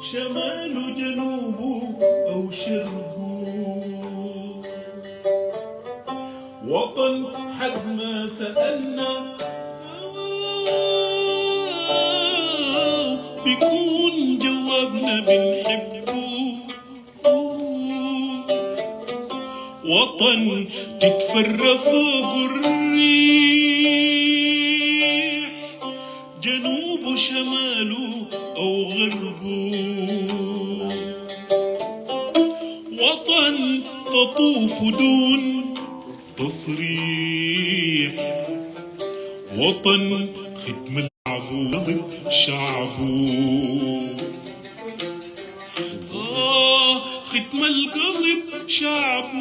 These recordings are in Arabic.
شمال جنوب أو شرق، وطن حد ما سألنا بيكون جوابنا بنحبه. وطن تتفرى فوق الريح، جنوب شماله أو غربه. وطن تطوف دون تصريح، وطن ختم العبو قلب شعبه. ختم القلب شعبه.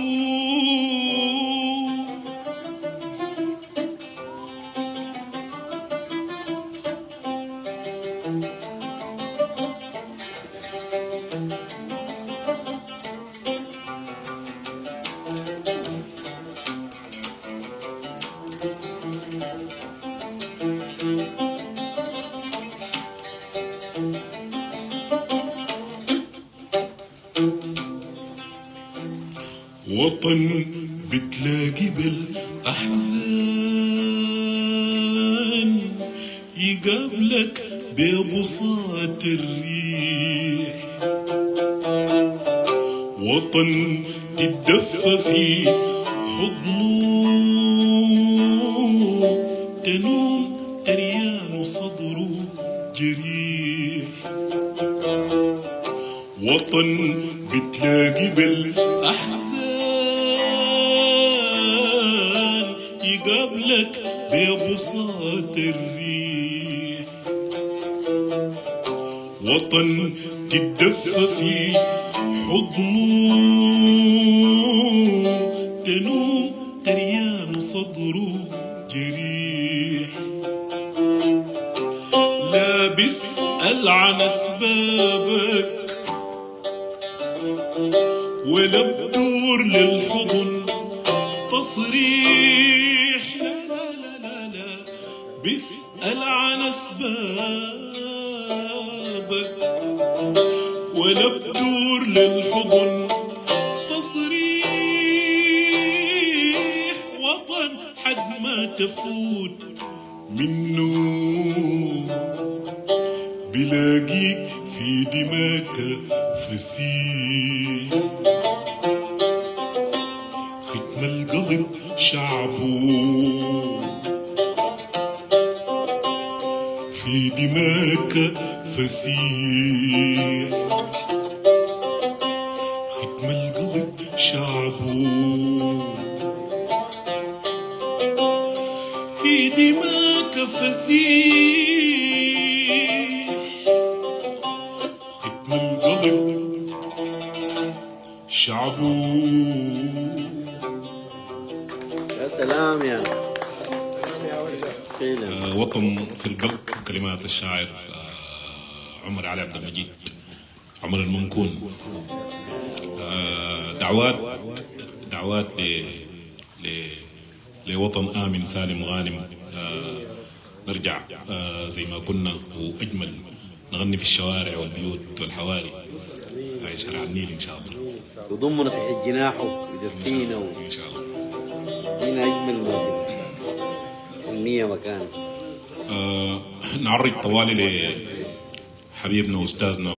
وطن بتلاقي بالأحزان يقابلك ببساط الريح. وطن تتدفى في حضنه، تنوم تريان صدره جريح. وطن بتلاقي بالأحزان يقابلك ببساط الريح. وطن تتدفى في حضنه، تنوم تريان صدره جريح. لا بسأل عن أسبابك ولا بدور للحضن تصريح. لا لا لا لا لا، بسأل عن أسبابك ولا بدور للحضن تصريح. وطن حد ما تفوت منه بلاقيك في دماك فسيح. ختم القلب شعبه في دماك فسيح. ختم القلب شعبه في دماك فسيح. ختم القلب شعبه. يا سلام يا وطن في القلب، كلمات الشاعر عمر علي عبد المجيد، عمر المنكون. دعوات لوطن آمن سالم غانم. نرجع زي ما كنا وأجمل، نغني في الشوارع والبيوت والحواري هاي شارع النيل إن شاء الله. يضمنا تحت جناحه ويدفينا إن شاء الله. هنا أجمل ما في النية مكان. نعرج طوالي لحبيبنا وأستاذنا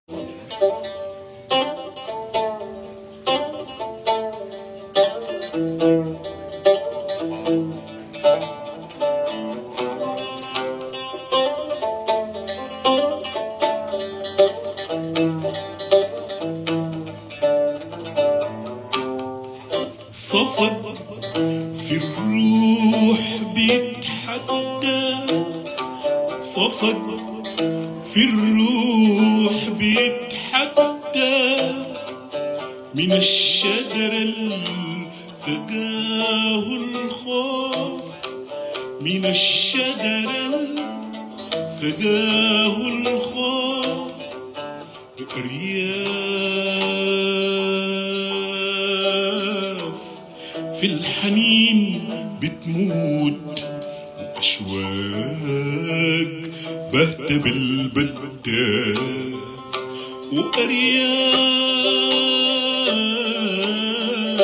صفد في الروح بيتحدى. صفد في الروح بيتحدى من الشجر اللي سقاه الخوف. من الشجر اللي سقاه الخوف. أرياف في الحنين بتموت، وأشواق بهتة بالبد بدها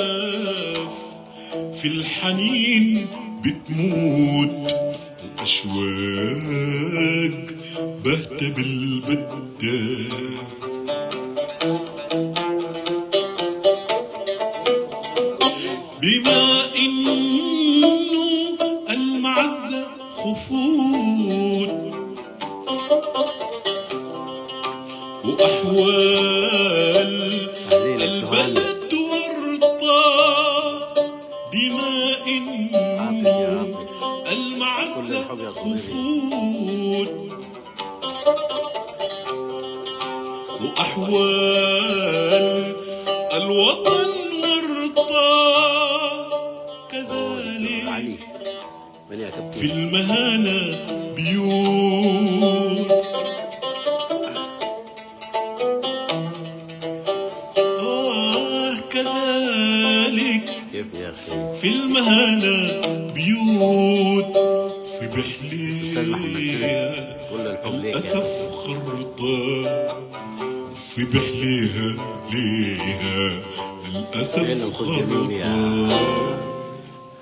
وأرياف في الحنين بتموت وأشواق بهتة بالبدة بما إنه المعزة خفوت وأحوال البلد ورطة بما إنه المعزة خفوت وأحوال الوطن ورطة كذلك في المهانة بيوت كذلك في المهانة بيوت صبح ليها الأسف خرطة صبح ليها الأسف خرطة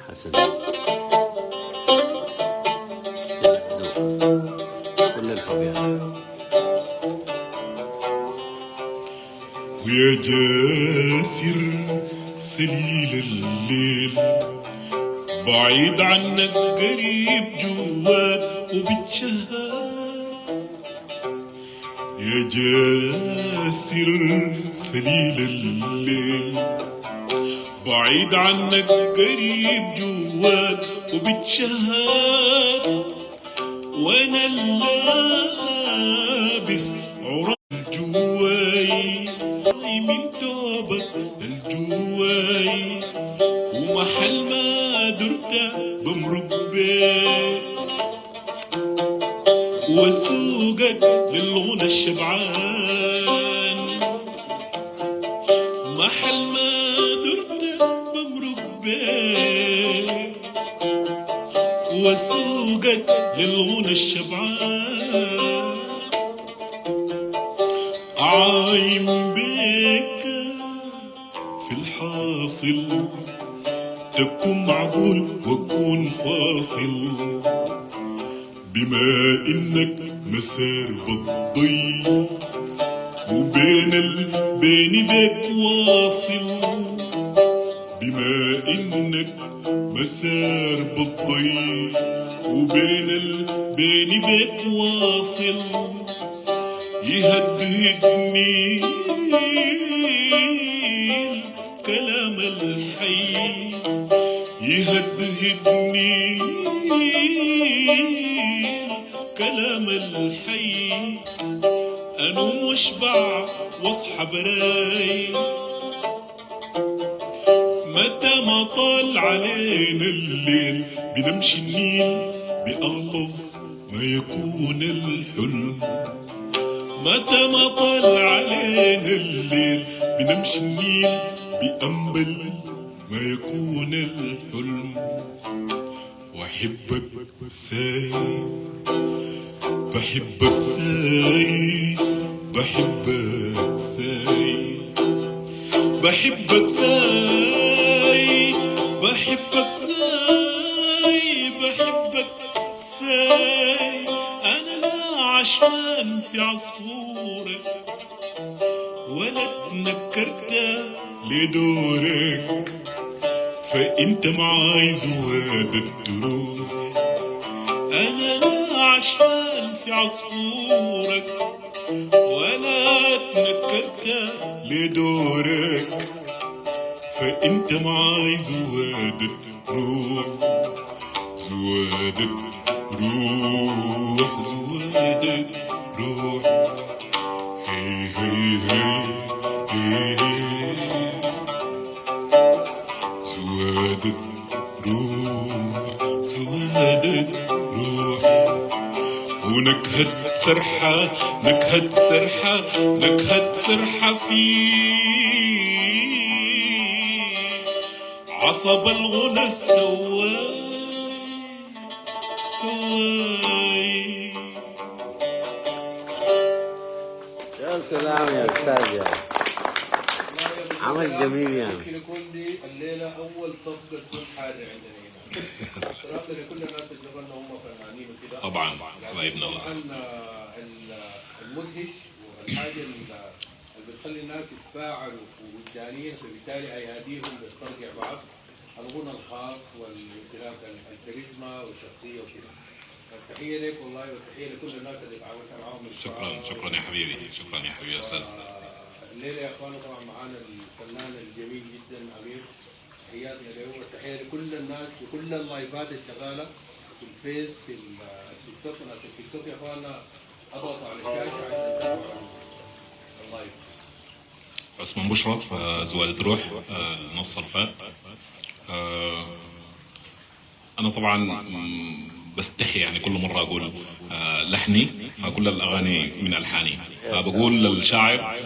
حسن كل الحب يا ويا جاسر سليل الليل بعيد عنك قريب جوات وبتشهد يا جاسر سليل الليل بعيد عنك قريب جوات وبتشهد وانا اللابس عرق الجواي من توبة الجواي ومحل ما درت بمرق بيت وسوقك للغنى الشبعان محل ما درت بمرق بيت وسوقك للغنى الشبعان عايم بيك في الحاصل تكون معقول وأكون فاصل بما إنك مسار بتضي وبين البين بيك واصل بما إنك مسار بتضي وبين البين بيك واصل يهدهدني الكلام الحي يهدهدني الكلام الحي أنوم واشبع واصحى براي متى ما طال علينا الليل بنمشي النيل بأغلظ ما يكون الحلم متى ما طال علينا الليل بنمشي النيل بأنبل ما يكون الحلم وأحبك ساي بحبك ساي بحبك ساي بحبك ساي بحبك ساي بحبك ساي أنا لا عشمان في عصفورك ولا تنكرت لدورك فأنت معاي زواد الدروب أنا لا عشمان في عصفورك ولا تنكرت لدورك فأنت معاي زواد الروح زواد الروح زواد الروح هي هي هي هي زواد الروح زواد الروح ونكهة سرحة نكهة سرحة نكهة سرحة في عصب الغنى السواي سواي يا سلام يا استاذ يا عمل جميل يعني. ممكن يكون دي الليله اول صفقه تكون حاجه عندنا هنا. صراحه لكل الناس اللي قلنا هم فنانين وكده. طبعا حبايبنا الله. المدهش والحاجه اللي بتخلي الناس يتفاعلوا وجدانيا، فبالتالي اياديهم بترجع بعض الغنى الخاص والامتلاك الكاريزما والشخصيه وكده. التحيه لك والله، والتحيه لكل الناس اللي تعاونت معاهم. شكرا يا حبيبي، شكرا يا حبيبي يا استاذ. الليله يا اخوانا طبعا معانا الفنان الجميل جدا امير، تحياتنا له والتحيه لكل الناس وكل اللايفات الشغاله في الفيس في التيك توك. ناس التيك توك يا اخوانا اضغطوا على الشاشه عشان تتابعوا اللايف. عثمان بشرف زوالة روح النص الفات. أنا طبعا بستحي يعني كل مرة أقول لحني، فكل الأغاني من ألحاني، فبقول للشاعر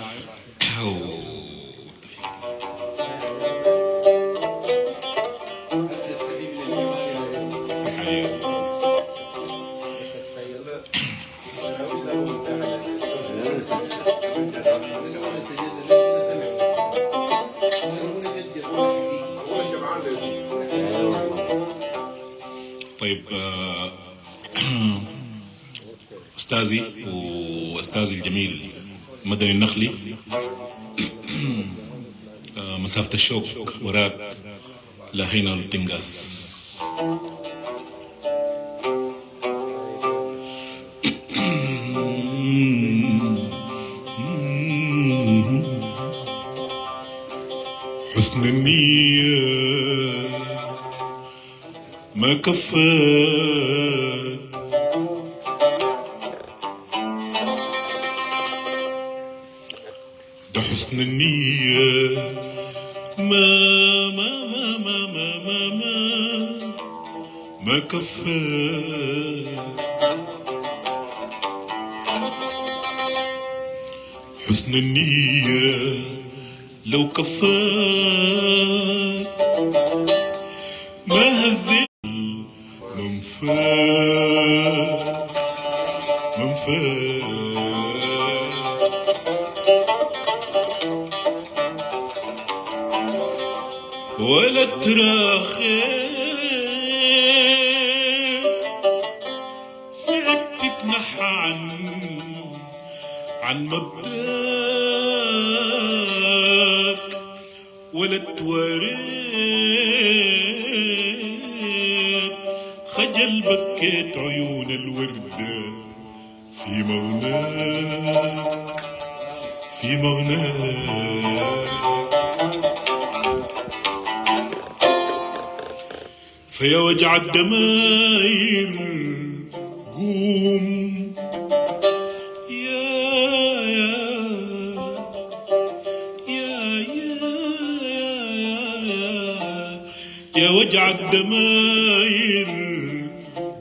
طيب أستاذي وأستاذي الجميل مدني النخلي، مسافة الشوق وراك لا هينا بتنقاس. حسن النية ما كفى ده حسن النية ما كفى حسن النية لو كفى ما هزت منفاك ولا تراخي صعب تتنحى عن مبداك ولا تواريت خجل بكيت عيون الوردة في مغناك في مغناك. فيا وجع الدماير قوم يا وجع الدماير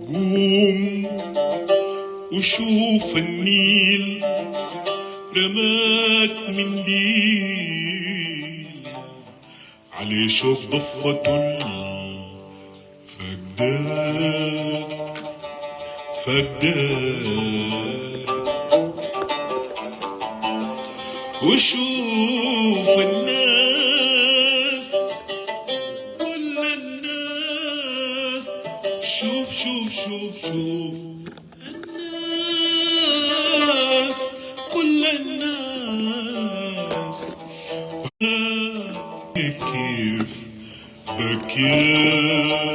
قوم وشوف النيل رماك منديل عليه شوق ضفة فداك وشوف الناس كل الناس شوف الناس كل الناس كيف بكياك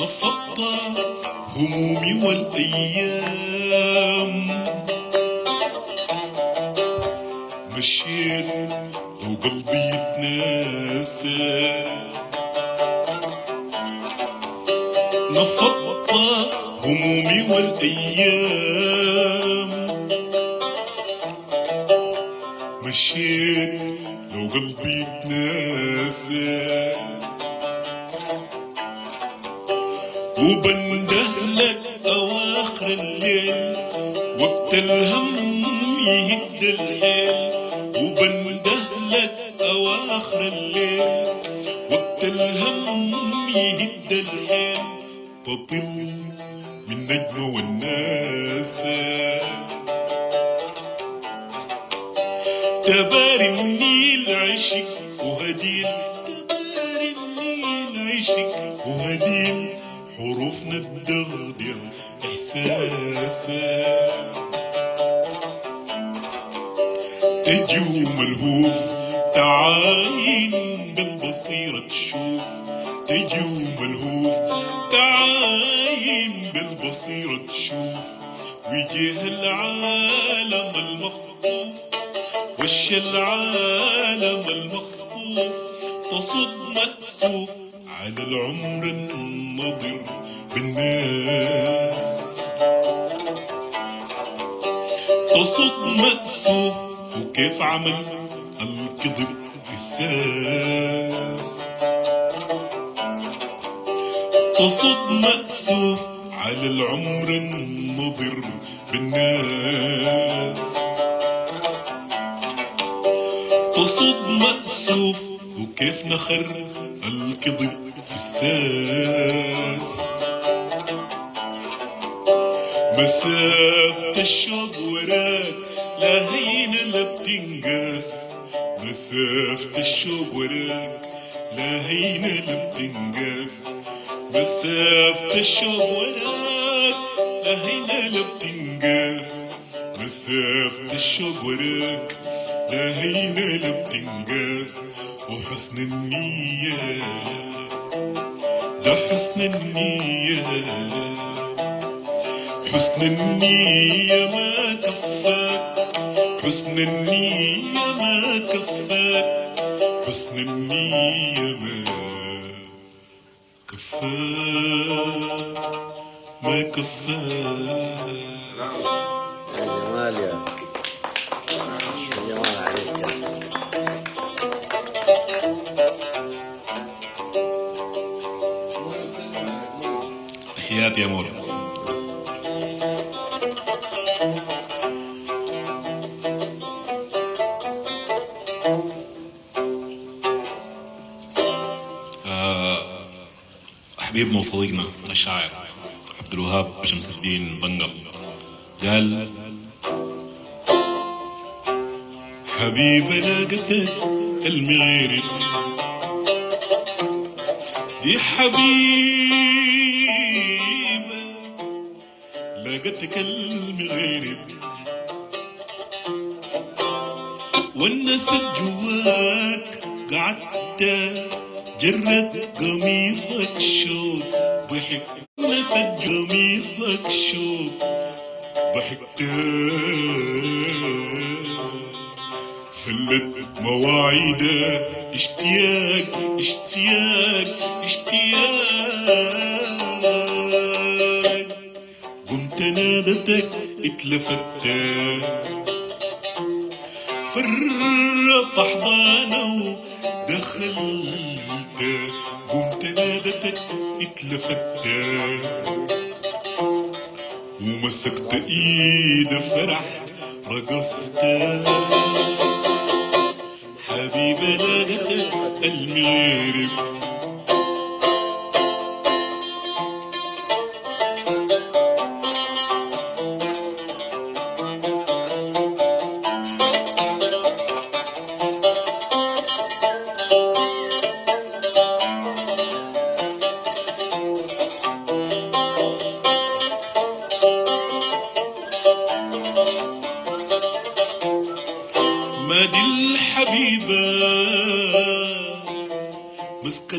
وفضت همومي والأيام مشيت وقلبي يتناسى نفضت همومي والأيام مشيت لو قلبي يتناسى وبندهلك أواخر الليل وقت الهم يهد الحيل، وبندهلك أواخر الليل وقت الهم يهد الحيل، تطل من نجمة والناس تباري النيل عشق وهديل، تباري النيل عشق وهديل، حروفنا تدغدغ إحساسا، تجي ملهوف تعاين بالبصيرة تشوف، تجي ملهوف تعاين بالبصيرة تشوف، وجه العالم المخطوف وش العالم المخطوف، تصد مأسوف على العمر النضر بالناس، تصد مأسوف وكيف عمل الكذب في الساس، تصد مأسوف على العمر النضر بالناس، تصد مأسوف وكيف نخر الكذب في الساس، مسافة الشوق وراك لا هين لا بتنقاس، مسافة الشوق وراك لا هين لا بتنقاس، مسافة الشوق وراك لا هين لا بتنقاس، مسافة الشوق وراك لا هين لا بتنقاس، وحسن النية ده حسن النية، حسن النية ما كفاك، حسن النية ما كفاك، حسن النية ما كفاك، ما كفاك. يا جمال يا جمال عليك يا تحياتي يا مول. حبيبنا وصديقنا الشاعر عبد الوهاب شمس الدين بنقل قال: حبيبة لاقتك المغيرب، دي حبيبة لاقتك المغيرب، والنسب جواك قعدت جرد قميصك شوق ضحك، نسد قميصك شوق ضحكت، فلت مواعيد اشتياق اشتياق اشتياق، قمت نادتك اتلفت، فرط احضانه دخلت، قمت نادتك اتلفت، ومسكت ايد فرح رقصت، حبيبة لاقتك المغرب. ما دي الحبيبة مسك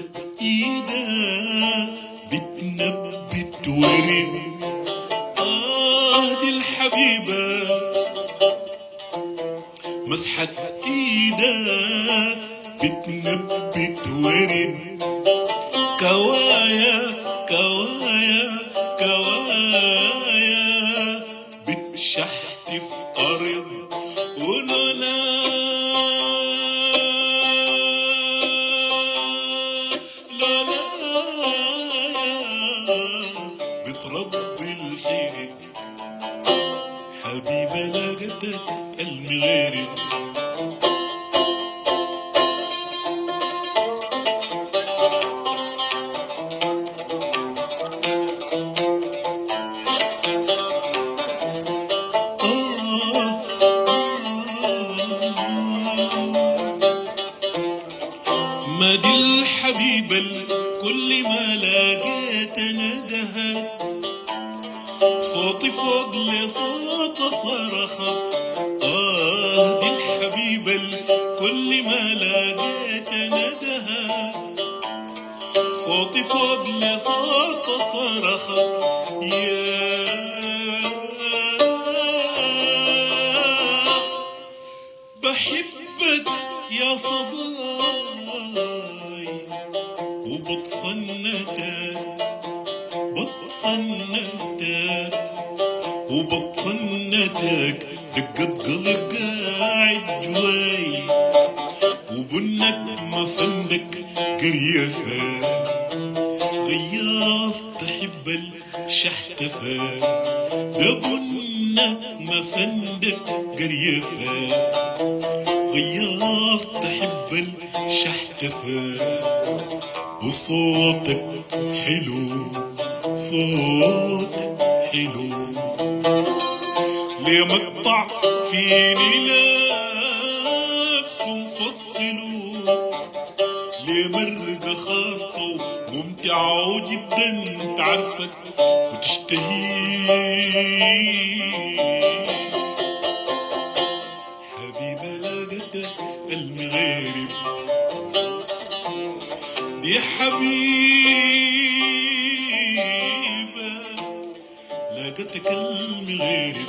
بلاغتك المغارب ما دي الحبيبة كل ما لاقيت ندها صوتي فوق لصوت صرخة دي الحبيبة كل ما لاقيت ندها صوتي فوق لصوت صرخة يا بحبك يا صداي وبتصنتك وبتصنتك دقت قلب قاعد جواي وبنك مفندك قريفة غياص تحب الشحتفة ده بنك مفندك قريفة غياص تحب الشحتفة وصوتك حلو صوتك حلو ليه مقطع فيني لابس مفصله ليه مرقة خاصة وممتعة جدا تعرفك وتشتهي حبيبة لاقتك المغارب دي حبيبة لاقتك المغارب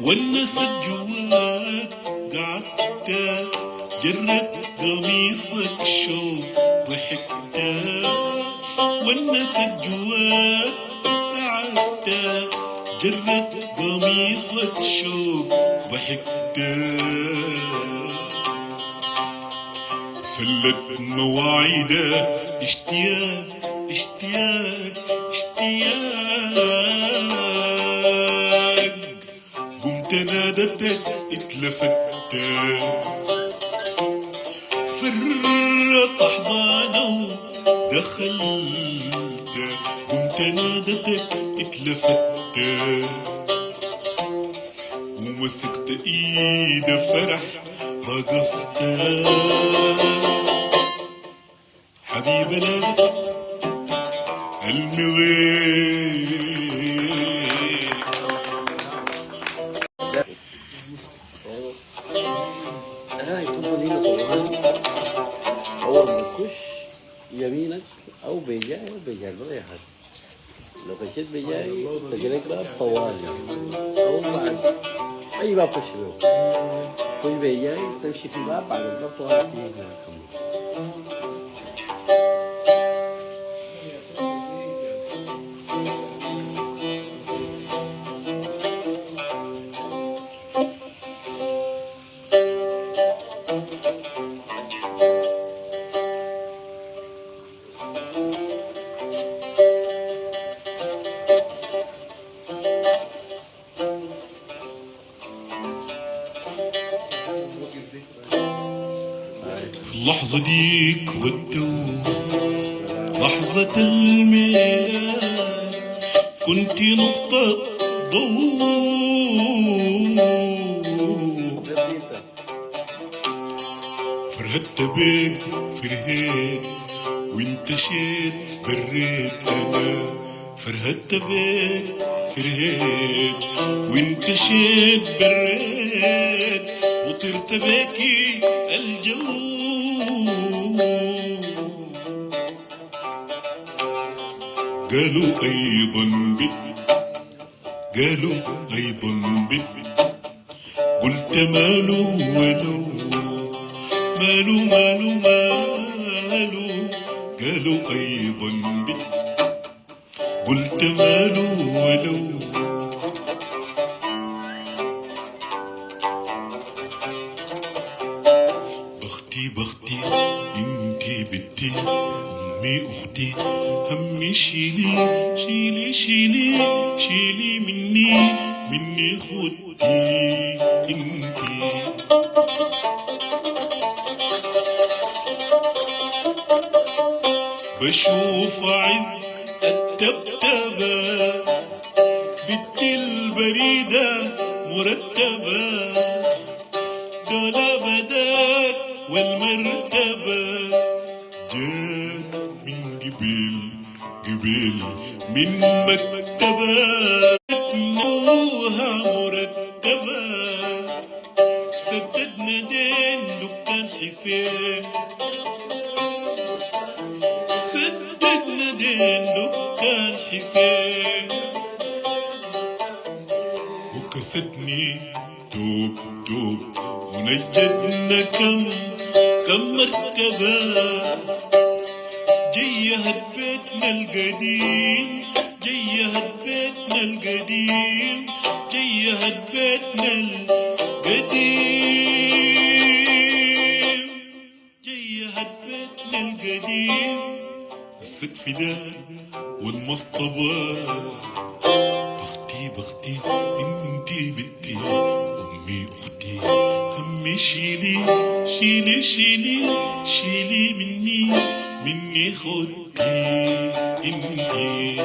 والنسى جواك قعدت جرت قميصك شوق ضحكت والنسى جواك قعدت جرت قميصك شوق ضحكت فلت مواعيده اشتياق اشتياق اشتياق قمت نادتك اتلفت فرت احضانه دخلت قمت نادتك اتلفت ومسكت ايد فرح رقصت حبيبة نادتك المغيب هاي تفضل هنا طبعا اول ما تخش يمينك او بيجاي او بيجاي ولا حاجه لو خشيت بيجاي تجيلك باب طوالي او بعد اي باب خش له خش بيجاي تمشي في باب بعد الباب طوالي فيه هناك اللحظة ديك والدوم لحظة الميلاد كنت نقطة ضوء فرهدت بيك فرهيت وانتشيت بريت انا فرهدت بيك فرهيت وانتشيت بريت وطرت بيكي الجو قالوا أيضا قالوا أيضا قلت ماله ولو ماله قالوا أيضا قلت ماله ولو بختي انتي بنتي أمي أختي همي شيلي شيلي شيلي شيلي مني خدتي انتي. بشوف عز التبتبة بدي البريدة مرتبة دولة بدات والمرتبة جات من قبل من مكتبة نوها مرتبة سددنا دين دكان حسين سددنا دين دكان حسين وكستني توب ونجدنا كم مرتبة جيهت بيتنا القديم جيهت بيتنا القديم جيهت بيتنا القديم جيهت بيتنا القديم السقف دان والمصطبة بختي انتي بنتي امي اختي همي شيلي شيلي مني خدتي انتي.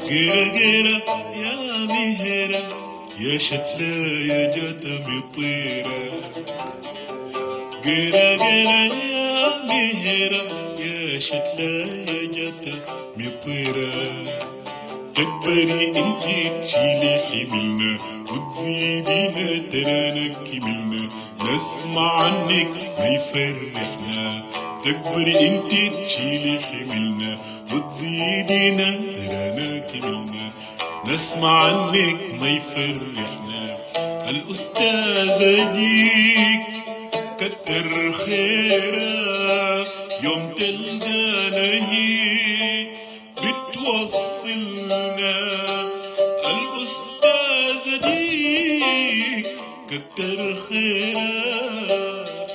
قيرة يا مهرة يا شتلة يا جاتة مطيرة قيرة يا مهرة يا شتلة يا جاتة مطيرة تكبري انتي تشيلي حملنا وتزيدينا ترانا كملنا نسمع عنك ما يفرحنا تكبري انتي تشيلي حملنا وتزيدينا ترانا كملنا نسمع عنك ما يفرحنا. الأستاذة ديك كتر خيرها يوم تلقانا هي بتوصلنا. الأستاذة ديك كتر خيرها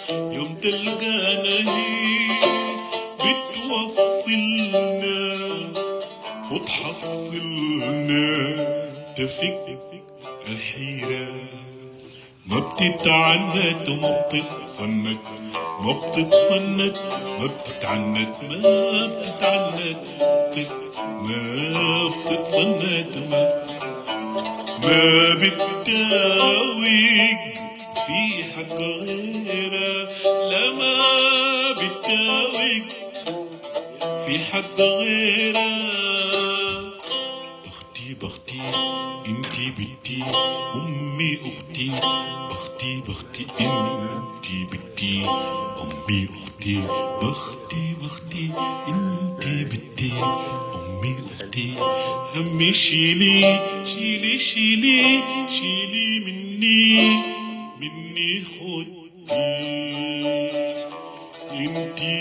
يوم تلقانا هي بتوصلنا وتحصلنا تفك الحيرة ما بتتعنت وما بتتصنت ما بتتصنت ما بتتعنت ما بتتعنت ما بتتصنت ما بتداوق في حق غيرها لا ما بتداوق في حق غيرها. بختي انتي بنتي امي اختي بختي انتي بنتي امي اختي بختي انتي بنتي امي اختي همي شيلي مني خدتي انتي.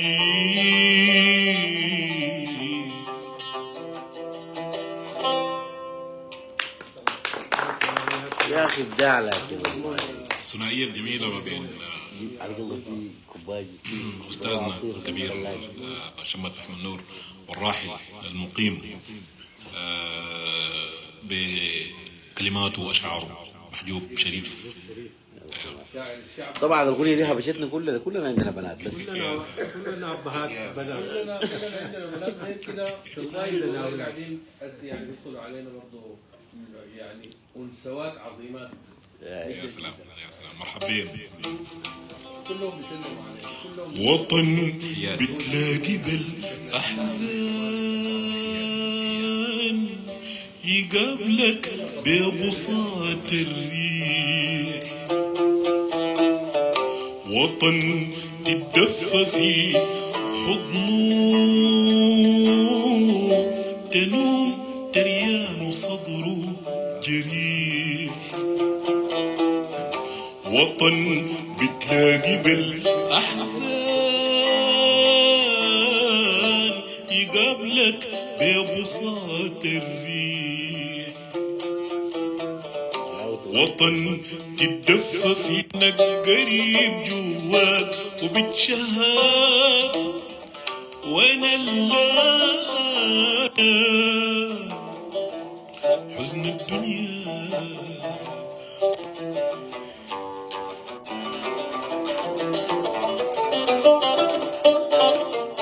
يا اخي ابداع لكن الثنائية الجميلة ما بين على قلبي في كوبايه أستاذنا الكبير شمت أحمد نور والراحل المقيم بكلماته وأشعاره محجوب شريف. طبعا الأغنية دي هبشتنا كلنا عندنا بنات بس كلنا ابهات بنات عندنا بنات غير كده في الغاية قاعدين يعني بيدخلوا علينا برضه يعني انثوات عظيمات. يا سلام مرحبين كلهم بيسلموا علينا كلهم. وطن بتلاقي بالأحزان يقابلك ببساط الريح وطن تتدفى في حضنه تنوم تريان صدره جريح وطن بتلاقي بالأحزان يقابلك ببساط الريح وطن تتدفى فينك قريب جواك وبتشهاك وانا لا حزن الدنيا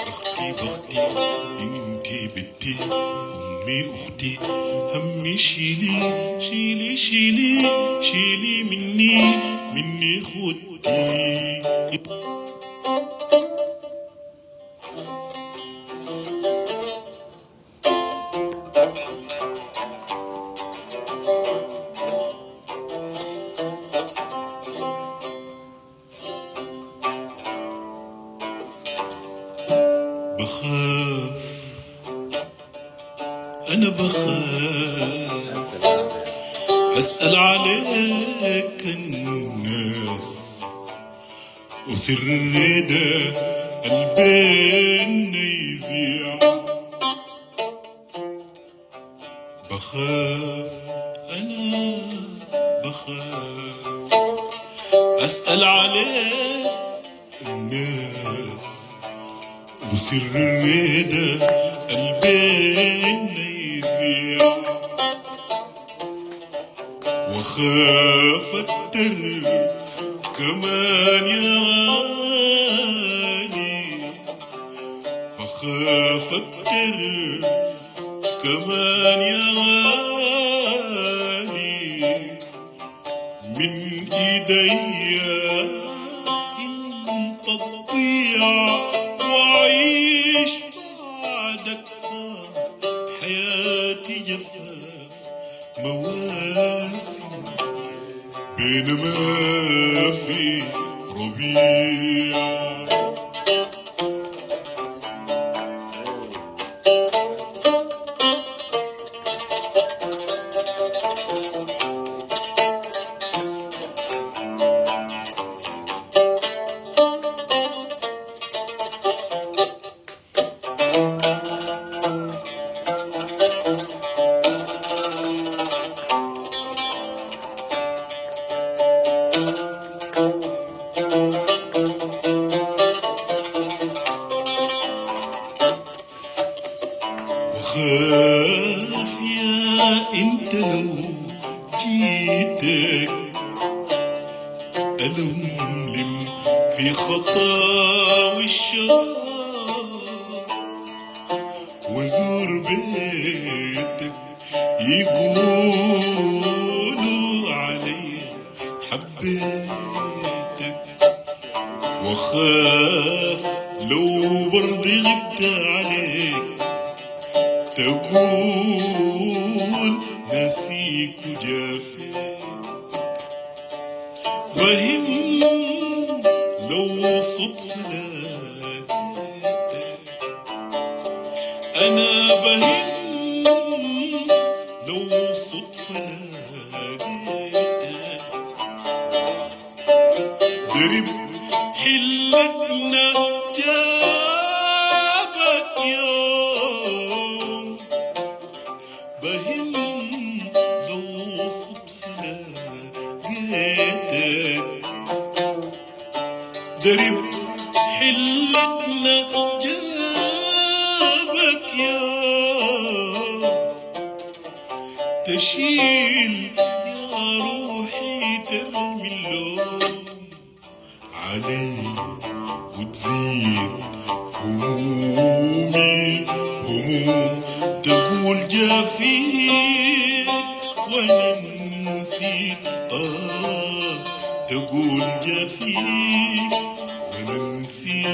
بختي بختي انتي بنتي امي اختي همي شيلي شيلي شيلي شيلي مني خدتي بخاف أنا بخاف أسأل عليك الناس وسر الرضا قلبنا يذيع بخاف أنا بخاف أسأل عليك الناس وسر الرضا قلبنا يذيع وخاف اكتر كمان يا غالي بخاف اكتر كمان يا غالي من ايديا انت تضيع وأعيش بعدك حياتي جفاف مواسم بينما في ربيع وخاف يا انت لو جيتك ألملم في خطاوي الشوق وزور بيتك يقولوا علي حبيتك وخاف لو برضي غبت عليك تقول نسيك وجافيك وهم لو صدفة لقيتك أنا بهم لو صدفة لقيتك درب حلتنا جابك يوم بهم لو صدفة لقيتك درب حلتنا جابك يوم تشيل يا روحي ترمي اللوم علي وتزيد همومي هموم تقول جافيك وانا نسيت تقول جافيك وانا نسيتك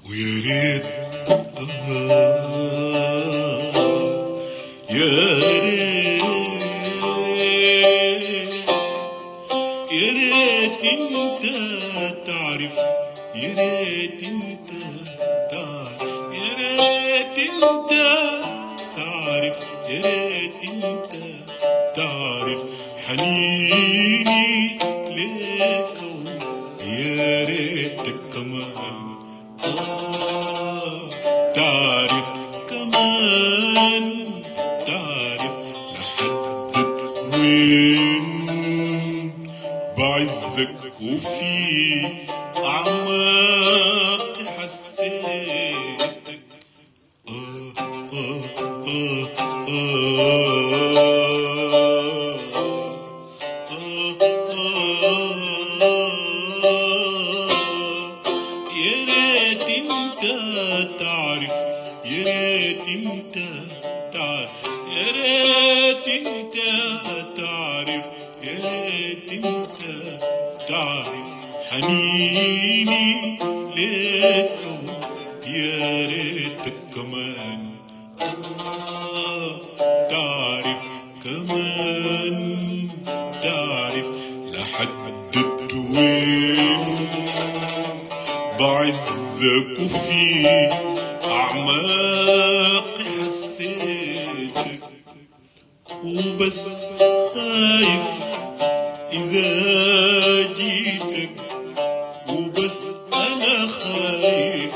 ويا ريت يا ريت ريت انت تعرف، يا ريت انت تعرف، يا ريت انت تعرف، يا ريت انت تعرف حنيني ليك، يا ريتك كمان تعرف كمان، تعرف لحد وين بعزك وفي أعماقي حسيتك. يا ريت انت تعرف، يا ريت انت تعرف، يا ريت انت تعرف، يا ريت انت تعرف حنيني ليك، يا ريتك كمان تعرف كمان، تعرف لحد وين بعزك وفي أعماقي حسيتك، وبس خايف إذا جيتك، وبس أنا خايف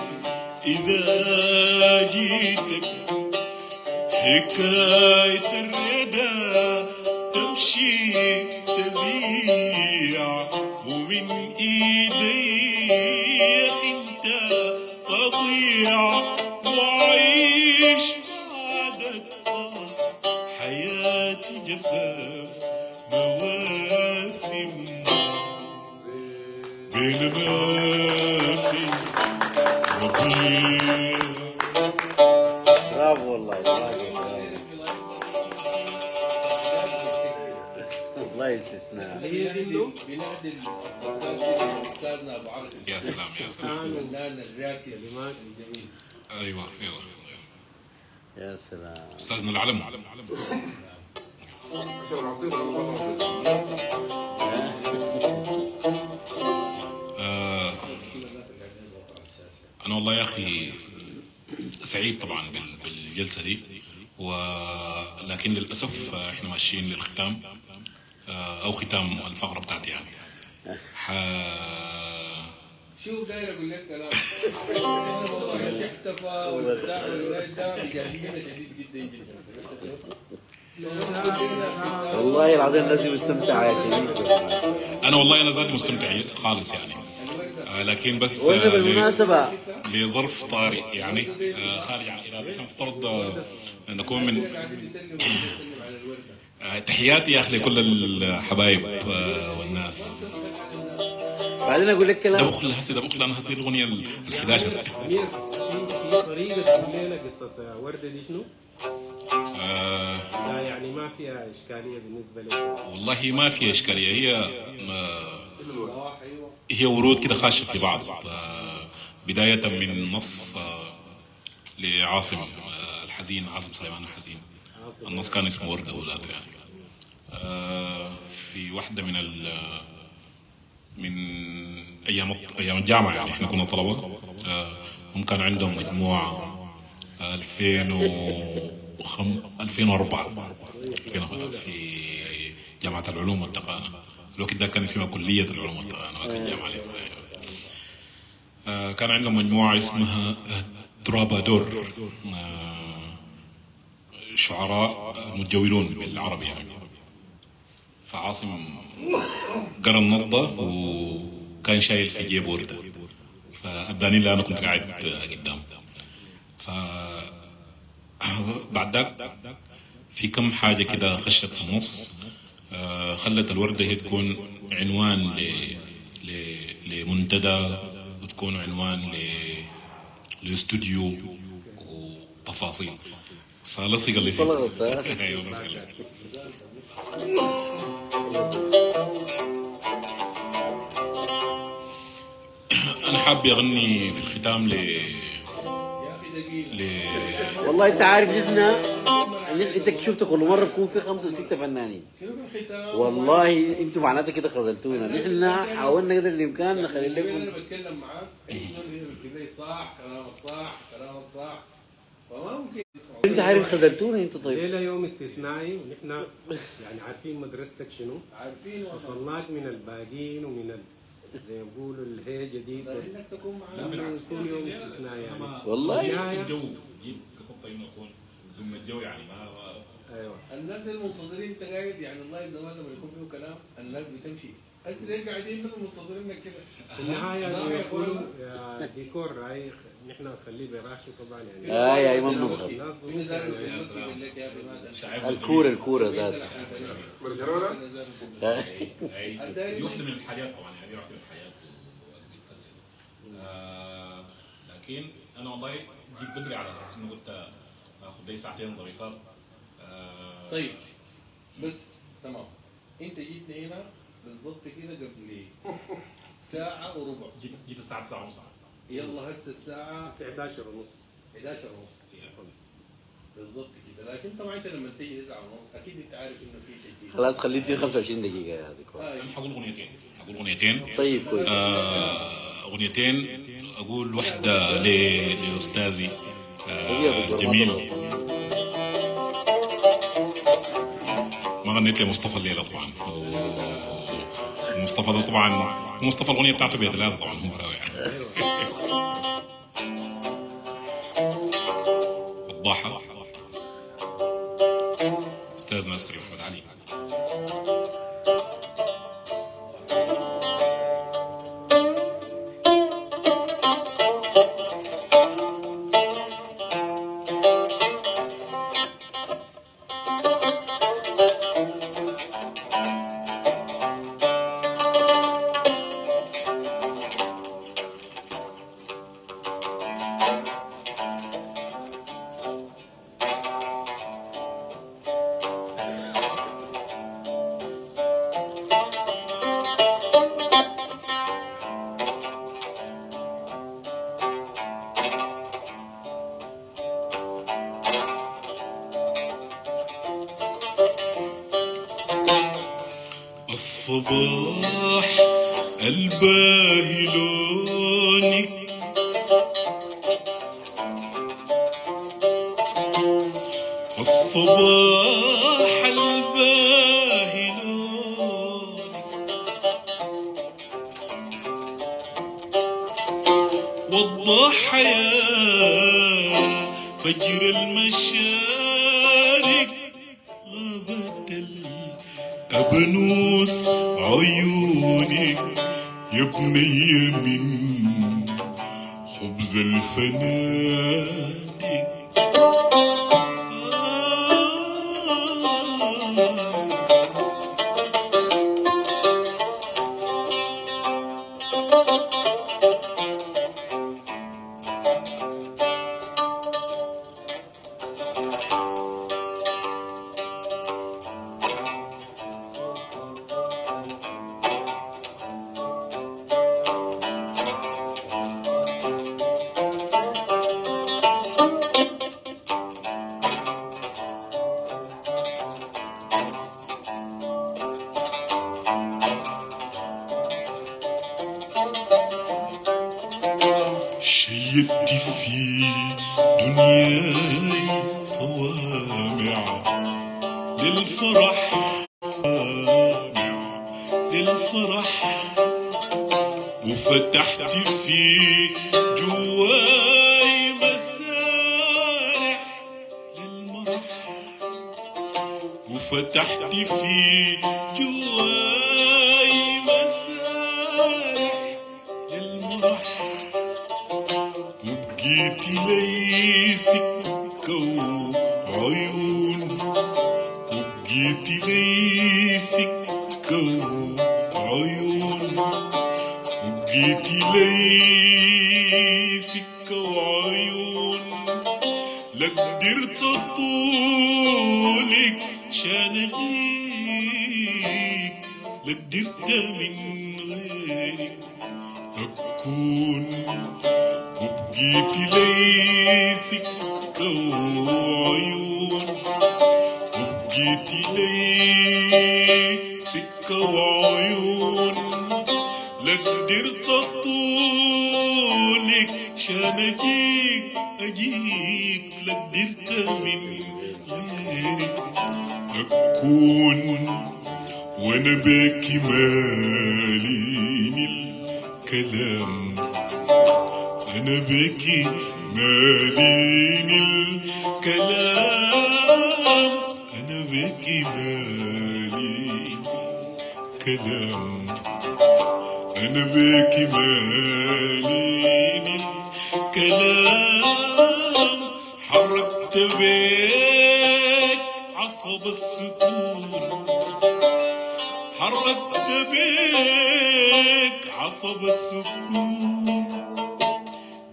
إذا جيتك، حكاية الردى تمشي تزيع ومن إيدي انت تضيع، وعيش بعدك حياتي جفاف مواسم بين ما في ربيع. برافو والله، برافو والله استثناء. بنادي استاذنا ابو عرض. يا سلام يا سلام. الفنان الراكي كلمات جميل. ايوه ايوه يا سلام. استاذنا العلم. انا والله يا اخي سعيد طبعا بالجلسه دي، ولكن للاسف احنا ماشيين للختام او ختام الفقره بتاعتي يعني. شو داير اقول لك كلام. احنا موضوع الاحتفاء والبتاع والولاد ده بيجرجنا شديد جدا جدا. والله العظيم لازم استمتع يا شريف. انا والله انا ذاتي مستمتع خالص يعني، لكن بس ولا بالمناسبة لظرف طارئ يعني خارج عن إرادة. احنا مفترض نكون من تحياتي يا اخي لكل الحبايب والناس. بعدين اقول لك كلام. ده بخل هسه، ده بخل انا هسه الاغنيه ال 11 في طريقة تقول لنا قصة وردة دي شنو؟ لا يعني ما فيها إشكالية بالنسبة لك؟ والله ما فيها إشكالية، هي ورود كده خاشة في بعض. بداية من نص لعاصم الحزين، عاصم سليمان الحزين. النص كان اسمه وردة هو ذاته يعني. في واحدة من أيام الجامعة يعني، إحنا كنا طلبة. هم كانوا عندهم مجموعة 2004 في جامعة العلوم والتقانة. الوقت ده كان اسمها كلية العلوم والتقانة، ما كان جامعة لسه. كان عندهم مجموعة اسمها ترابادور، شعراء متجولون بالعربي يعني. فعاصم قرأ النص ده وكان شايل في جيب وردة، فأداني اللي أنا كنت قاعد قدام. بعد ذاك في كم حاجة كده خشت في النص، خلت الوردة هي تكون عنوان لمنتدى، وتكون عنوان لاستوديو وتفاصيل. فلصق اللي يصير. ايوه لصق اللي يصير. انا حابب اغني في الختام والله انت عارف نحن انت شفت كل مره بكون في 5 و6 فنانين. شنو الختام؟ والله انتوا معناتها كده خذلتونا. نحن حاولنا قدر الامكان نخلي انا لكم. بتكلم معاك اي زول هنا بتجيب لي صح كلامك صح كلامك صح فما ممكن انت عارف خذلتونا انت. طيب ليلة يوم استثنائي ونحن يعني عارفين مدرستك شنو، عارفين والله. وصلناك من الباقيين ومن زي ما بيقولوا الهيجة دي لا انك تكون لا معنا بالعكس، يكون يوم استثنائي يعني. والله. النهاية الجو جيب قصة طيب يكون ضمن الجو يعني ما ايوه الناس المنتظرين انت قاعد يعني الله زمان لما يكون فيه كلام الناس بتمشي هسه ليه قاعدين بس منتظرينك كده في النهاية صح زي ما يا يقولوا اخوانا؟ يا ديكور راي نحن نخليه براحته طبعا يعني. يا ايمن نصر. في نزار بيقول لك يا اخي ما شعب الكوره ذات. دي واحدة من الحاجات طبعا، يعني واحدة من الحاجات بتأثر. لكن أنا والله جيت بدري على أساس إنه قلت آخذ لي ساعتين ظريفات. طيب بس تمام انت جيتني هنا بالضبط كده قبل ساعة وربع جيت الساعة 9:30. يلا هسه الساعة 11 ونص 11 ونص بالضبط كده لكن طبعا انت لما تيجي 9 ونص اكيد انت عارف انه في تجديد خلاص خليه يدير 25 دقيقه يا ديكور. أنا حقول أغنيتين. طيب كويس. أغنيتين أقول واحدة لأستاذي جميل. ما غنيت لمصطفى الليلة طبعا. ومصطفى ده طبعا مصطفى الأغنية بتاعته بيتلاقى طبعا هو راوي يعني. وضاحة أستاذنا عسكري محمد علي. الصباح الباهي لونك الصباح الباهي لونك وضاح يا فجر المشارق غابت أبنوس عيونك يا بني من خبز الفنادق. شيدت في دنياي صوامع للفرح للفرح وفتحت في جواي مسارح للمرح وفتحت في جواي مسارح للمرح وبقيت لي سكة وعيون وبقيت لي سكة وعيون وبقيت لي سكة وعيون لا قدرت أطولك شان أجيك لا قدرت من غيرك أكون وبقيت لي سكة وعيون جيت لي سكة وعيون لا قدرت أطولك شان أجيك لا قدرت من غيرك أكون وأنا باكي ماليني الكلام أنا باكي ماليني الكلام أنا باكي ماليني كلام أنا باكي ماليني الكلام حركت بيك عصب السكون حركت بيك عصب السكون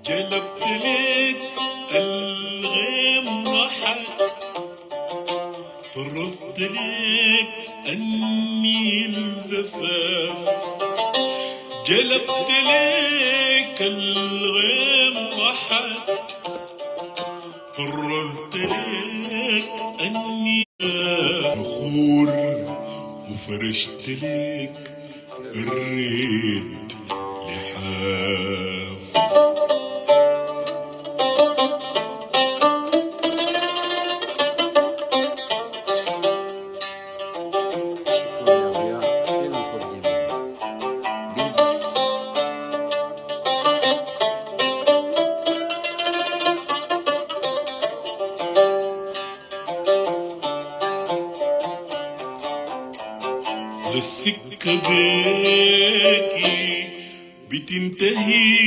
جلبت لك الغيم وحد طرست لك النيل زفاف جلبت لك الغيم وحد طرست لك النيل فخور وفرشت لك الريد لحاف اسمع يا ضياء فين الصوت جميل بيجي السكة بيكي بتنتهي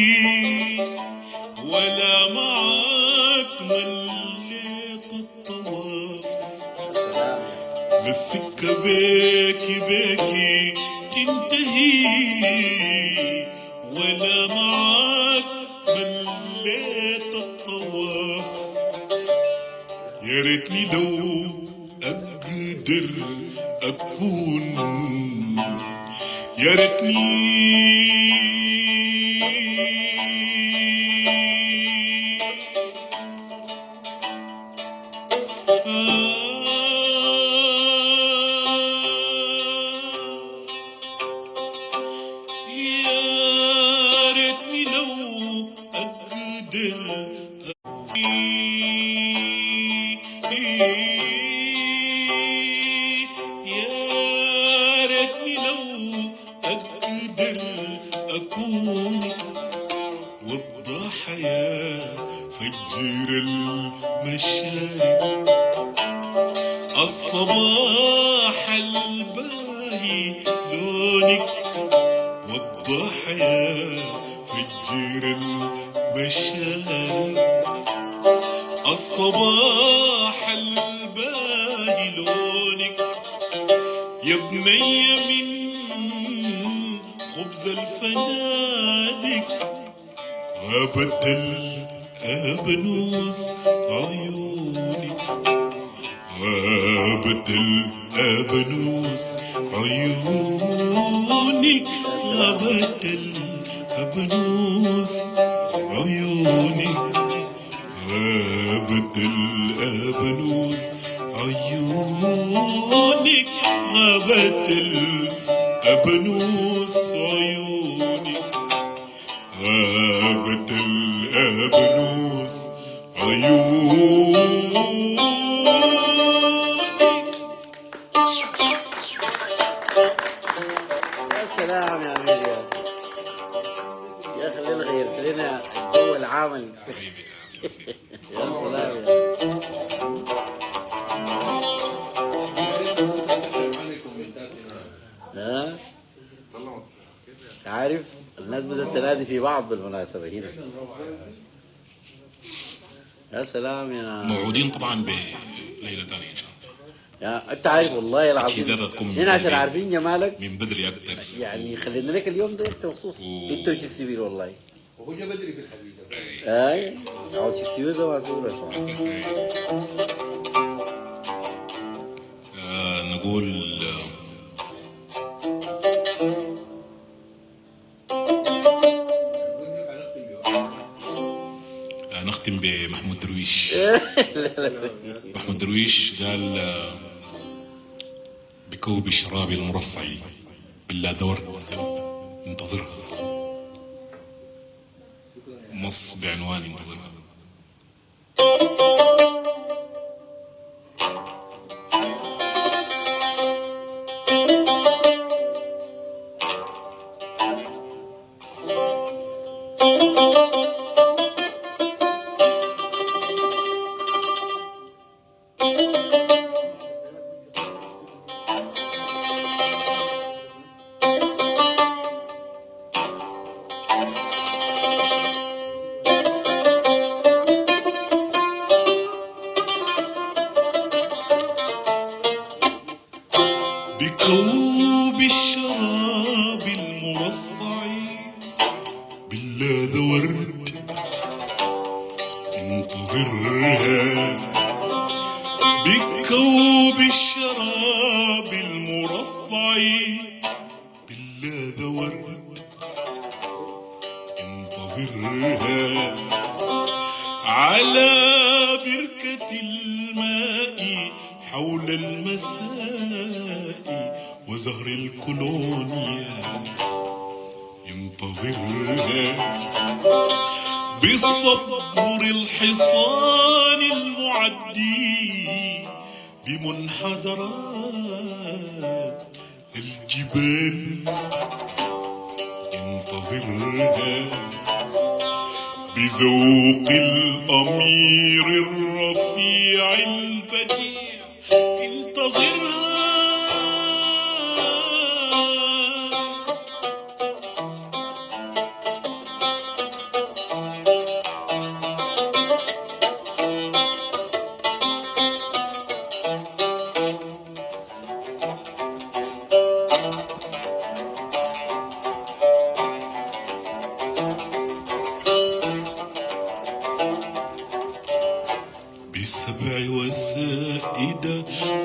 ولا معاك مليت الطواف سلام السكة بيكي تنتهي ولا معاك مليت الطواف يا ريتني لو أقدر أكون يا ريتني يا ريتني لو أقدر يا ريتني لو أقدر أكون والضحايا فجر المشارق الصباح الباهي لونك والضحايا فجر المشارق الصباح الباهي لونك يا بني من خبز الفنادق غابت الأبنوس عيونك غابت الأبنوس عيونك غابت الأبنوس عيونك غابت الأبنوس عيونك غابت الأبنوس عيونك غابت الأبنوس عيونك يا سلام يا امير يا اخي الليله غيرت لنا جو العمل حبيبي يا أستاذ سيسي. يا سلام يا ها عارف الناس بدأت تنادي في بعض بالمناسبة هنا يا سلام يا موعودين طبعا بليلة تانية إن شاء الله يا انت عارف والله العظيم تجهيزاتها تكون من هنا عشان بدري. عارفين جمالك من بدري أكتر يعني خلينا لك اليوم ده انت مخصوص انت وشكسبير والله وهو جا بدري في الحقيقه. اي عاوز شكسبير ده معذورة نقول نختم بمحمود درويش. محمود درويش قال بكوب الشراب المرصع بالله ورد انتظرها. نص بعنوان انتظرها. بكوب الشراب المرصع بالله ورد انتظرها. بكوب الشراب المرصع بالله ورد انتظرها. على بركة الماء حول المساء وزهر الكولونيا ينتظرها. بالصبر الحصان المعدي بمنحدرات الجبال ينتظرها. بذوق الأمير الرفيع البديع انتظرها. بسبع وسائد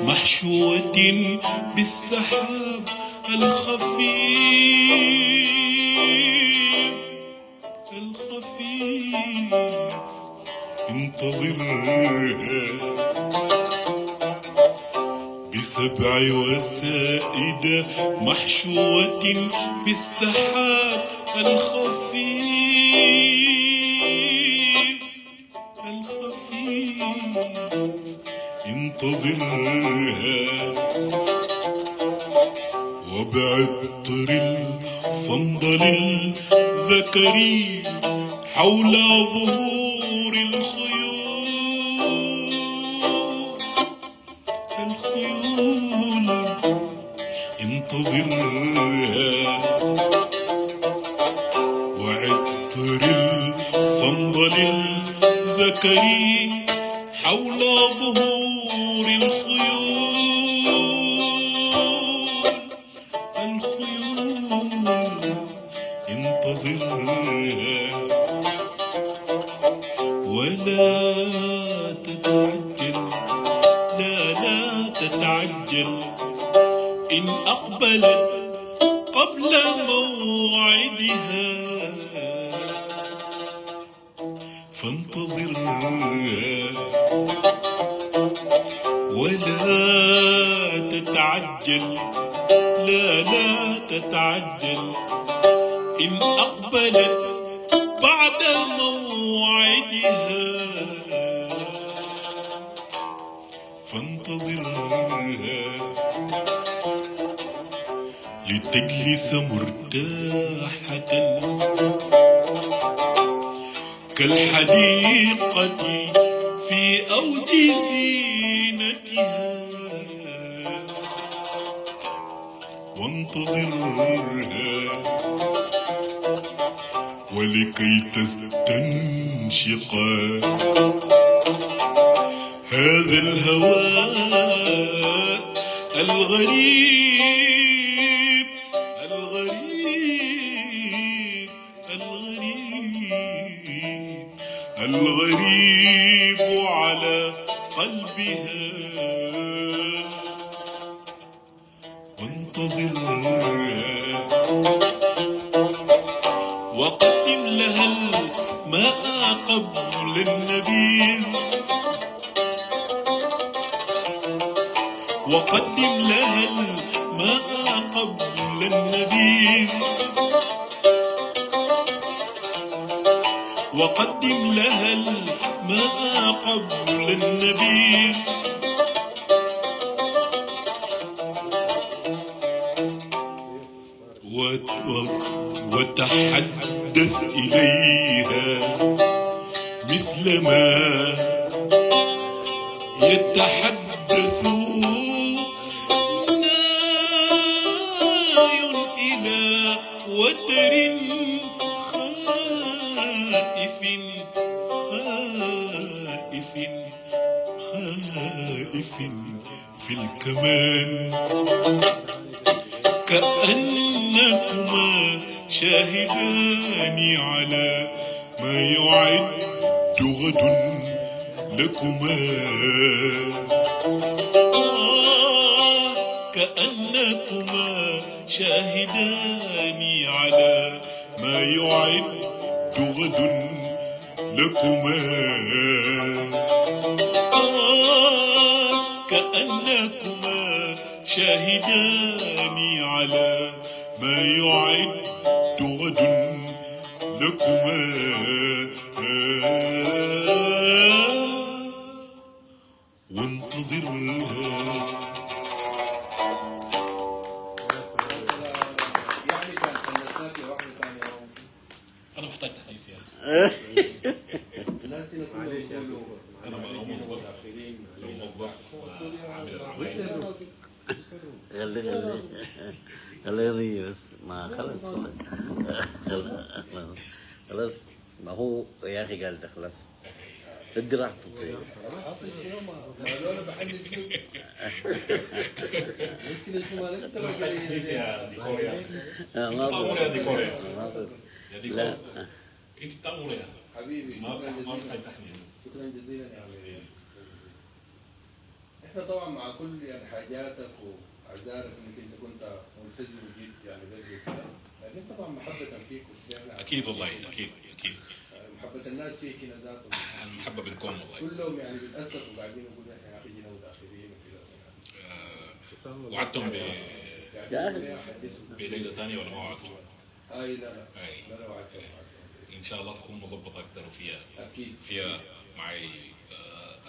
محشوة بالسحاب الخفيف انتظرها. بسبع وسائد محشوة بالسحاب الخفيف انتظرها. وبعطر الصندل الذكري حول ظهور الخيول انتظرها. وعطر الصندل الذكري حول ظهور الخيول انتظرها. ولا تتعجل لا تتعجل إن أقبلت قبل موعدها فانتظرها. ولا تتعجل لا تتعجل إن أقبلت بعد موعدها فانتظرها. لتجلس مرتاحة كالحديقة في أوج زينتها وانتظرها. ولكي تستنشق هذا الهواء الغريب الغريب على قلبها وانتظرها. وقدم لها الماء قبل النبيذ وقدم لها الماء قبل النبيذ وقدم لها الماء قبل النبيذ وتحدث إليها مثل ما يتحدث ناي إلى وتر خائف خائف خائف في الكمان كأنكما شاهدان على ما يعد غد لكما كأنكما شاهدان على ما يعد غد لكما كأنكما شاهدان على ما يعد غد لكما وانتظرها يعني كان فلسفات يا واحد ثاني يوم انا محتاج تحديث يا اخي. الناس هنا كلهم يقولوا انا موظف متأخرين لو موظف عامل العمليه خليني بس ما خلص خلاص ما هو يا اخي قال ده خلاص ادي راحته طيب. اصل شنو ما هذول بحل السوق مشكلة شو مالك انت ما تحديث يا ديكور يا ناصر تأمر يا ديكور يا ناصر ديكور لا انت تأمر يا حبيبي ما شكرا محتاج جزيلا تحديث. شكرا جزيلا يا عمي. احنا طبعا مع كل يعني حاجاتك واعذارك انك انت كنت ملتزم وجيت يعني بدري كده، لكن طبعا محبة فيك وفي اكيد والله اكيد اكيد محبة الناس فيك هنا ذاتهم المحبه بالكون والله. كلهم يعني بيتأسفوا وقاعدين يقولوا احنا يا اخي جينا متأخرين وكده. وعدتم يا أخي. بليله ثانيه ولا ما وعدتم؟ هاي لا أي. لا وعدت ان شاء الله تكون مظبطه اكثر وفيها اكيد فيها معي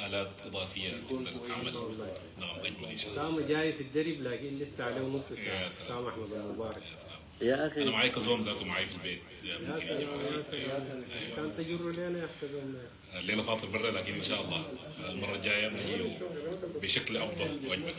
آلات إضافية يكون للعمل. كويس. نعم أجمل إن شاء الله. سامة جاي في الدرب لكن لسه عليه نص يا ساعة. سلام. سامة أحمد المبارك. يا سلام. يا أنا اخي معي كزوم ذاته معي في البيت يا ممكن يجي سلام معي. يا سلام. كان تجر لنا يحتاجون. الليلة فاطر برا لكن إن شاء الله المرة الجاية بنجي بشكل أفضل وأجمل.